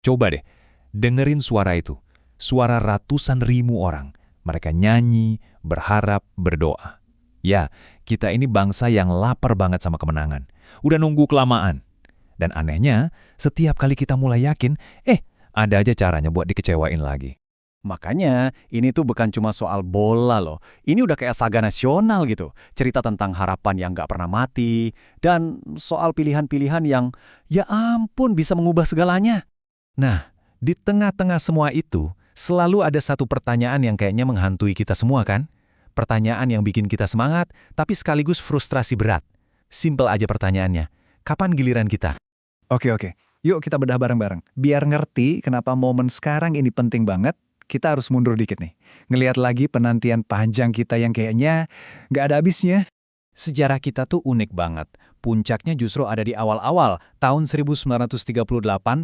Coba deh, dengerin suara itu. Suara ratusan ribu orang. Mereka nyanyi, berharap, berdoa. Ya, kita ini bangsa yang lapar banget sama kemenangan. Udah nunggu kelamaan. Dan anehnya, setiap kali kita mulai yakin, ada aja caranya buat dikecewain lagi. Makanya, ini tuh bukan cuma soal bola loh. Ini udah kayak saga nasional gitu. Cerita tentang harapan yang nggak pernah mati, dan soal pilihan-pilihan yang, ya ampun, bisa mengubah segalanya. Nah, di tengah-tengah semua itu, selalu ada satu pertanyaan yang kayaknya menghantui kita semua kan? Pertanyaan yang bikin kita semangat, tapi sekaligus frustrasi berat. Simpel aja pertanyaannya, kapan giliran kita? Oke. Yuk kita bedah bareng-bareng. Biar ngerti kenapa momen sekarang ini penting banget, kita harus mundur dikit nih. Ngelihat lagi penantian panjang kita yang kayaknya nggak ada habisnya. Sejarah kita tuh unik banget. Puncaknya justru ada di awal-awal, tahun 1938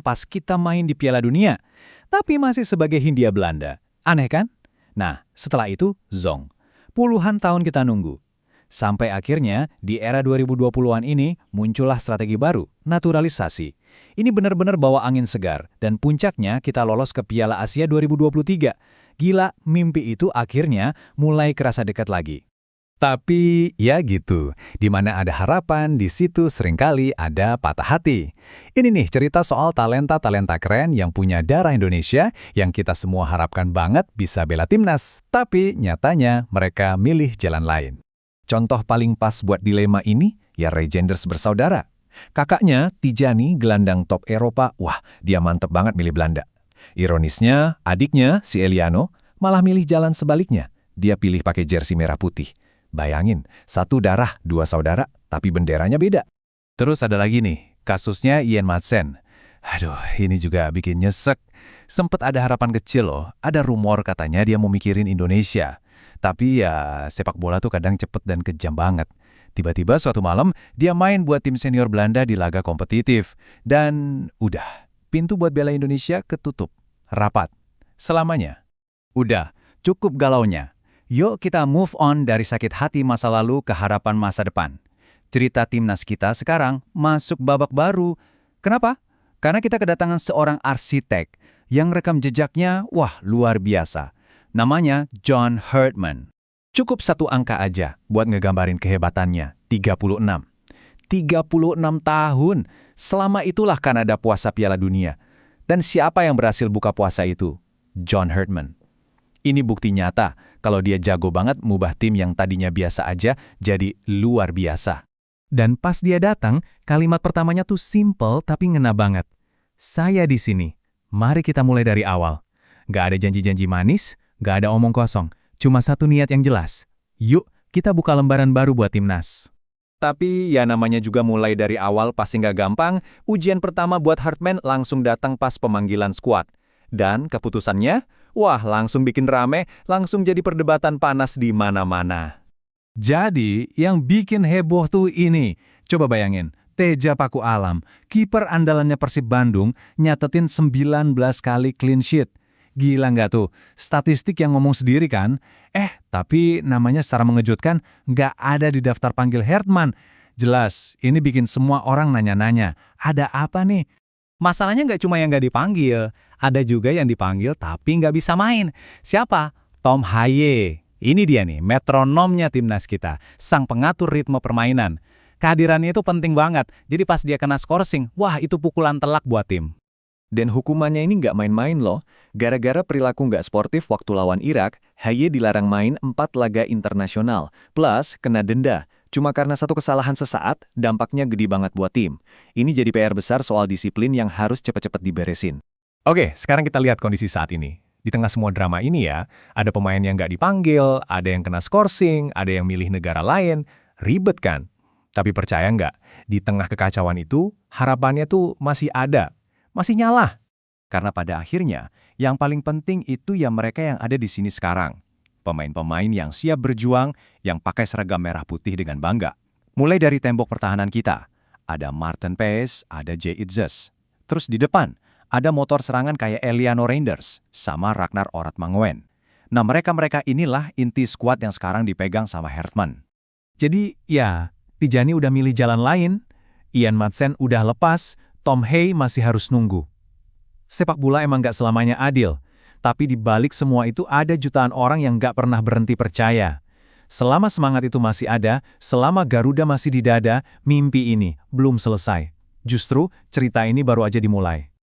pas kita main di Piala Dunia. Tapi masih sebagai Hindia Belanda. Aneh kan? Nah, setelah itu, zong. Puluhan tahun kita nunggu. Sampai akhirnya, di era 2020-an ini, muncullah strategi baru, naturalisasi. Ini benar-benar bawa angin segar, dan puncaknya kita lolos ke Piala Asia 2023. Gila, mimpi itu akhirnya mulai kerasa dekat lagi. Tapi ya gitu, di mana ada harapan, di situ seringkali ada patah hati. Ini nih cerita soal talenta-talenta keren yang punya darah Indonesia, yang kita semua harapkan banget bisa bela timnas, tapi nyatanya mereka milih jalan lain. Contoh paling pas buat dilema ini, ya Reijenders bersaudara. Kakaknya, Tijani, gelandang top Eropa, wah dia mantep banget milih Belanda. Ironisnya, adiknya, si Eliano, malah milih jalan sebaliknya. Dia pilih pakai jersey merah putih. Bayangin, satu darah, dua saudara, tapi benderanya beda. Terus ada lagi nih, kasusnya Ian Madsen. Aduh, ini juga bikin nyesek. Sempet ada harapan kecil loh, ada rumor katanya dia mau mikirin Indonesia. Tapi ya, sepak bola tuh kadang cepet dan kejam banget. Tiba-tiba suatu malam, dia main buat tim senior Belanda di laga kompetitif. Dan udah, pintu buat bela Indonesia ketutup. Rapat. Selamanya. Udah, cukup galaunya. Yuk kita move on dari sakit hati masa lalu ke harapan masa depan. Cerita timnas kita sekarang masuk babak baru. Kenapa? Karena kita kedatangan seorang arsitek yang rekam jejaknya, wah luar biasa. Namanya John Herdman. Cukup satu angka aja buat ngegambarin kehebatannya, 36. 36 tahun, selama itulah Kanada puasa Piala Dunia. Dan siapa yang berhasil buka puasa itu? John Herdman. Ini bukti nyata kalau dia jago banget mengubah tim yang tadinya biasa aja jadi luar biasa. Dan pas dia datang, kalimat pertamanya tuh simple tapi ngena banget. Saya di sini. Mari kita mulai dari awal. Gak ada janji-janji manis, gak ada omong kosong. Cuma satu niat yang jelas. Yuk, kita buka lembaran baru buat timnas. Tapi ya namanya juga mulai dari awal pasti nggak gampang, ujian pertama buat Herdman langsung datang pas pemanggilan skuad. Dan keputusannya, wah langsung bikin rame, langsung jadi perdebatan panas di mana-mana. Jadi, yang bikin heboh tuh ini. Coba bayangin, Teja Paku Alam, kiper andalannya Persib Bandung, nyatetin 19 kali clean sheet. Gila nggak tuh? Statistik yang ngomong sendiri kan? Tapi namanya secara mengejutkan nggak ada di daftar panggil Herdman. Jelas, ini bikin semua orang nanya-nanya, ada apa nih? Masalahnya nggak cuma yang nggak dipanggil, ada juga yang dipanggil tapi nggak bisa main. Siapa? Tom Haye. Ini dia nih, metronomnya timnas kita, sang pengatur ritme permainan. Kehadirannya itu penting banget, jadi pas dia kena skorsing, wah itu pukulan telak buat tim. Dan hukumannya ini nggak main-main loh. Gara-gara perilaku nggak sportif waktu lawan Irak, Haye dilarang main 4 laga internasional, plus kena denda. Cuma karena satu kesalahan sesaat, dampaknya gede banget buat tim. Ini jadi PR besar soal disiplin yang harus cepat-cepat diberesin. Oke, sekarang kita lihat kondisi saat ini. Di tengah semua drama ini ya, ada pemain yang nggak dipanggil, ada yang kena skorsing, ada yang milih negara lain. Ribet kan? Tapi percaya nggak, di tengah kekacauan itu, harapannya tuh masih ada. Masih nyala. Karena pada akhirnya, yang paling penting itu ya mereka yang ada di sini sekarang. Pemain-pemain yang siap berjuang, yang pakai seragam merah putih dengan bangga. Mulai dari tembok pertahanan kita, ada Martin Paes, ada Jay Itzes. Terus di depan, ada motor serangan kayak Eliano Reinders, sama Ragnar Oratmangoen. Nah mereka-mereka inilah inti skuad yang sekarang dipegang sama Herdman. Jadi ya, Tijani udah milih jalan lain, Ian Madsen udah lepas, Tom Haye masih harus nunggu. sepak bola emang nggak selamanya adil. Tapi di balik semua itu ada jutaan orang yang nggak pernah berhenti percaya. Selama semangat itu masih ada, selama Garuda masih di dada, mimpi ini belum selesai. Justru cerita ini baru aja dimulai.